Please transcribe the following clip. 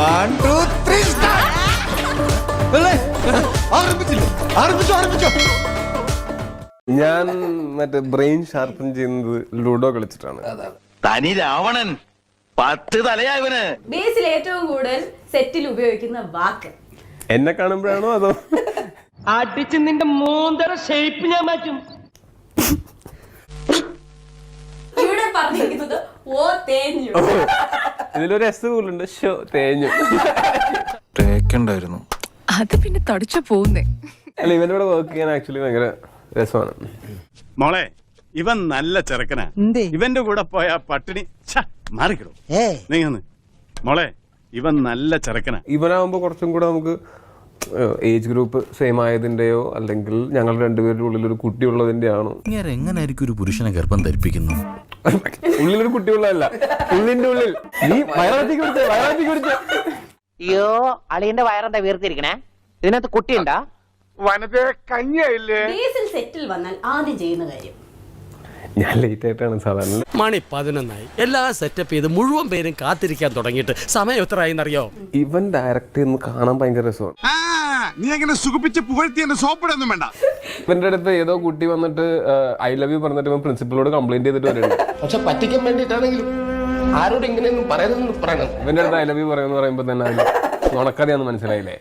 1 2 3 start. ആരംഭിച്ചോ. ഞാൻ മറ്റേ brain sharpen ചെയ്യുന്നത് ലൂഡോ കളിച്ചിട്ടാണ്. തനി രാവണൻ 10 തലയായവന്. ബേസിൽ ഏറ്റവും കൂടുതൽ സെറ്റിൽ ഉപയോഗിക്കുന്ന വാക്ക് എന്നെ കാണുമ്പോഴാണോ അതോ അടിച്ച് നിന്റെ മൂന്നര ഷേപ്പ് ഞാൻ മാറ്റും. ഇവിടെ പറഞ്ഞിരിക്കുന്നത് ഓ തേഞ്ഞു. ഇതിലൊരു എസ് പോലുണ്ട്. ഷോ തേഞ്ഞു. തേക്കണ്ടായിരുന്നു. അത് പിന്നെ തടിച്ചു പോകുന്നേ. അല്ല, ഇവന്റെ കൂടെ വർക്ക് ചെയ്യാൻ ആക്ച്വലി ഭയങ്കര രസമാണ്. മോളെ, ഇവൻ നല്ല ചെറുക്കനാ. ഇവന്റെ കൂടെ പോയ പട്ടിണി മാറിക്കിടും. നീങ്ങന്ന് മോളെ, ഇവൻ നല്ല ചെറുക്കനാ. ഇവനാവുമ്പോ കുറച്ചും കൂടെ നമുക്ക് ഏജ് ഗ്രൂപ്പ് സെയിം ആയതിന്റെയോ അല്ലെങ്കിൽ ഞങ്ങൾ രണ്ടുപേരുടെ ഉള്ളിൽ ഒരു കുട്ടി ഉള്ളതിന്റെ ആണോ? എങ്ങനെയായിരിക്കും ഒരു പുരുഷനെ ഗർഭം ധരിപ്പിക്കുന്നു? ഉള്ളിലൊരു കുട്ടി ഉള്ളതല്ല, ഉള്ളിന്റെ ഉള്ളിൽ നീ വയറാത്തി കുടിച്ച. അയ്യോ, അളിയന്റെ വയറെന്താ വീർത്തിരിക്കണേ? ഇതിനകത്ത് കുട്ടിയുണ്ടാ? ബേസിൽ സെറ്റിൽ വന്നാൽ ആദ്യം ചെയ്യുന്ന കാര്യം, ഞാൻ ലേറ്റ് ആയിട്ടാണ് സാധാരണ. മണി 11 എല്ലാം സെറ്റപ്പ് ചെയ്ത് മുഴുവൻ പേരും കാത്തിരിക്കാൻ തുടങ്ങിയിട്ട് സമയം എത്രയെന്നറിയോ? ഇവൻ ഡയറക്റ്റ് ചെയ്യുന്ന കാണാൻ ഭയങ്കര രസമാണ്. നീ അങ്ങനെ സുഖിപ്പിച്ച് പുകഴ്ത്തി എന്നെ സോപ്പിടൊന്നും വേണ്ട. ഇവന്റെ അടുത്ത് ഏതോ കുട്ടി വന്നിട്ട് ഐ ലവ് യു പറഞ്ഞിട്ട് ഇവൻ പ്രിൻസിപ്പളോട് കംപ്ലൈന്റ് ചെയ്തിട്ട് വരുന്നുണ്ട്. പക്ഷെ പറ്റിക്കാൻ വേണ്ടിട്ടാണെങ്കിലും ആരോട് ഇങ്ങനെയൊന്നും പറയുന്നത് പറയണം. ഇവന്റെ അടുത്ത് ഐ ലവ് യു പറയുമെന്ന് പറയുമ്പോ തന്നെ അതിൽ നുണക്കറിയാന്ന് മനസ്സിലായില്ലേ?